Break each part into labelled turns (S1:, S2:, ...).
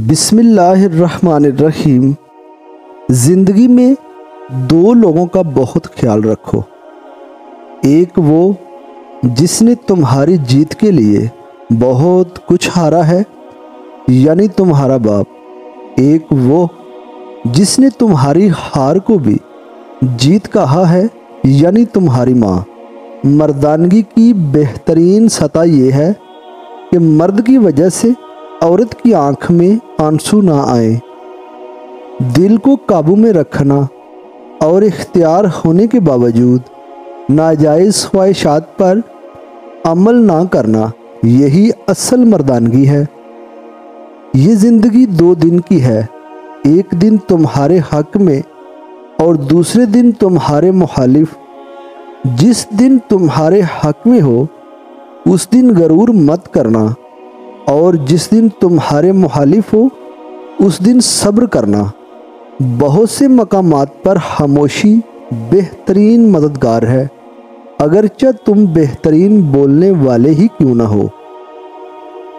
S1: بسم اللہ الرحمن الرحیم۔ زندگی میں دو لوگوں کا بہت خیال رکھو۔ ایک وہ جس نے تمہاری جیت کے لیے بہت کچھ ہارا ہے، یعنی تمہارا باپ۔ ایک وہ جس نے تمہاری ہار کو بھی جیت کہا ہے، یعنی تمہاری ماں۔ مردانگی کی بہترین سطح یہ ہے کہ مرد کی وجہ سے عورت کی آنکھ میں آنسو نہ آئے۔ دل کو قابو میں رکھنا اور اختیار ہونے کے باوجود ناجائز خواہشات پر عمل نہ کرنا، یہی اصل مردانگی ہے۔ یہ زندگی 2 دن کی ہے، ایک دن تمہارے حق میں اور دوسرے دن تمہارے مخالف۔ جس دن تمہارے حق میں ہو اس دن غرور مت کرنا، اور جس دن تمہارے مخالف ہو اس دن صبر کرنا۔ بہت سے مقامات پر خاموشی بہترین مددگار ہے، اگرچہ تم بہترین بولنے والے ہی کیوں نہ ہو۔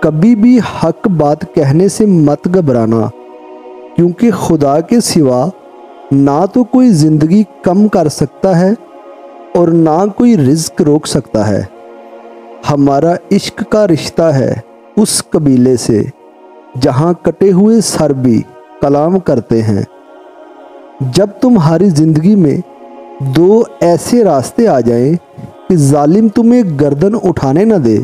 S1: کبھی بھی حق بات کہنے سے مت گھبرانا، کیونکہ خدا کے سوا نہ تو کوئی زندگی کم کر سکتا ہے اور نہ کوئی رزق روک سکتا ہے۔ ہمارا عشق کا رشتہ ہے اس قبیلے سے جہاں کٹے ہوئے سر بھی کلام کرتے ہیں۔ جب تمہاری زندگی میں 2 ایسے راستے آ جائیں کہ ظالم تمہیں گردن اٹھانے نہ دے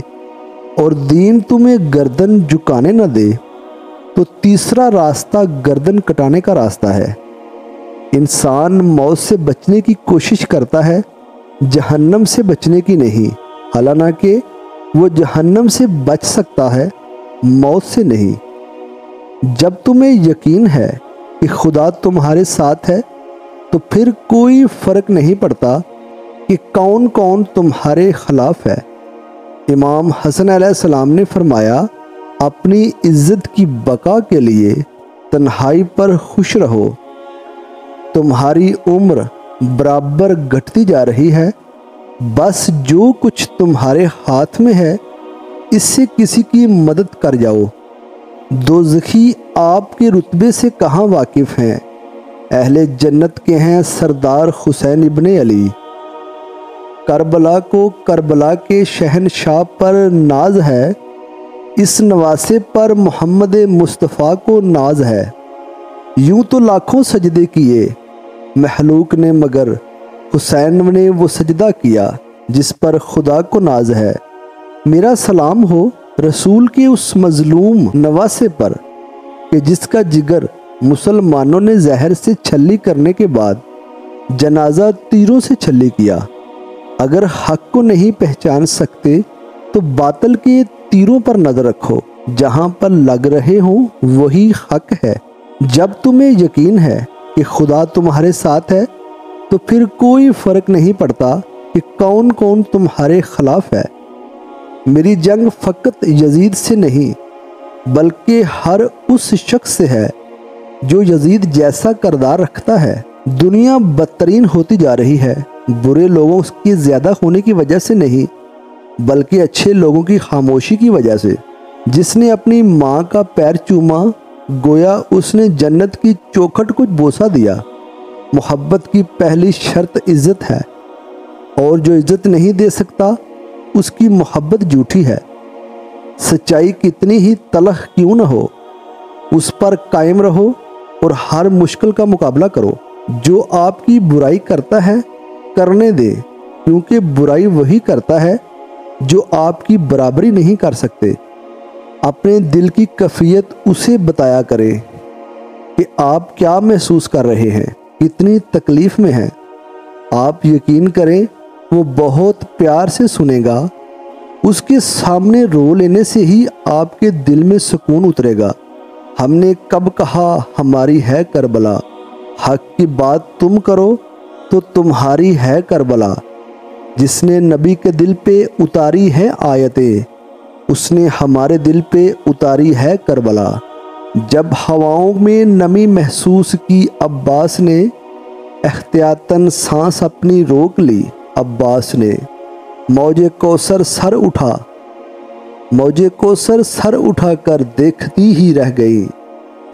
S1: اور دین تمہیں گردن جھکانے نہ دے، تو تیسرا راستہ گردن کٹانے کا راستہ ہے۔ انسان موت سے بچنے کی کوشش کرتا ہے، جہنم سے بچنے کی نہیں، حالانکہ وہ جہنم سے بچ سکتا ہے، موت سے نہیں۔ جب تمہیں یقین ہے کہ خدا تمہارے ساتھ ہے تو پھر کوئی فرق نہیں پڑتا کہ کون کون تمہارے خلاف ہے۔ امام حسن علیہ السلام نے فرمایا، اپنی عزت کی بقا کے لیے تنہائی پر خوش رہو۔ تمہاری عمر برابر گھٹتی جا رہی ہے، بس جو کچھ تمہارے ہاتھ میں ہے اس سے کسی کی مدد کر جاؤ۔ دوزخی آپ کے رتبے سے کہاں واقف ہیں؟ اہل جنت کے ہیں سردار حسین ابن علی۔ کربلا کو کربلا کے شہنشاہ پر ناز ہے، اس نواسے پر محمد مصطفیٰ کو ناز ہے۔ یوں تو لاکھوں سجدے کیے مخلوق نے، مگر حسین نے وہ سجدہ کیا جس پر خدا کو ناز ہے۔ میرا سلام ہو رسول کے اس مظلوم نواسے پر کہ جس کا جگر مسلمانوں نے زہر سے چھلی کرنے کے بعد جنازہ تیروں سے چھلی کیا۔ اگر حق کو نہیں پہچان سکتے تو باطل کے تیروں پر نظر رکھو، جہاں پر لگ رہے ہوں وہی حق ہے۔ جب تمہیں یقین ہے کہ خدا تمہارے ساتھ ہے تو پھر کوئی فرق نہیں پڑتا کہ کون کون تمہارے خلاف ہے۔ میری جنگ فقط یزید سے نہیں بلکہ ہر اس شخص سے ہے جو یزید جیسا کردار رکھتا ہے۔ دنیا بدترین ہوتی جا رہی ہے، برے لوگوں کی زیادہ ہونے کی وجہ سے نہیں بلکہ اچھے لوگوں کی خاموشی کی وجہ سے۔ جس نے اپنی ماں کا پیر چوما گویا اس نے جنت کی چوکھٹ کو بوسہ دیا۔ محبت کی پہلی شرط عزت ہے، اور جو عزت نہیں دے سکتا اس کی محبت جھوٹی ہے۔ سچائی کتنی ہی تلخ کیوں نہ ہو، اس پر قائم رہو اور ہر مشکل کا مقابلہ کرو۔ جو آپ کی برائی کرتا ہے کرنے دے، کیونکہ برائی وہی کرتا ہے جو آپ کی برابری نہیں کر سکتے۔ اپنے دل کی کیفیت اسے بتایا کریں کہ آپ کیا محسوس کر رہے ہیں، کتنی تکلیف میں ہیں۔ آپ یقین کریں وہ بہت پیار سے سنے گا، اس کے سامنے رو لینے سے ہی آپ کے دل میں سکون اترے گا۔ ہم نے کب کہا ہماری ہے کربلا، حق کی بات تم کرو تو تمہاری ہے کربلا۔ جس نے نبی کے دل پہ اتاری ہے آیتیں، اس نے ہمارے دل پہ اتاری ہے کربلا۔ جب ہواؤں میں نمی محسوس کی عباس نے، احتیاطاً سانس اپنی روک لی عباس نے۔ موج کوثر سر اٹھا کر دیکھتی ہی رہ گئی۔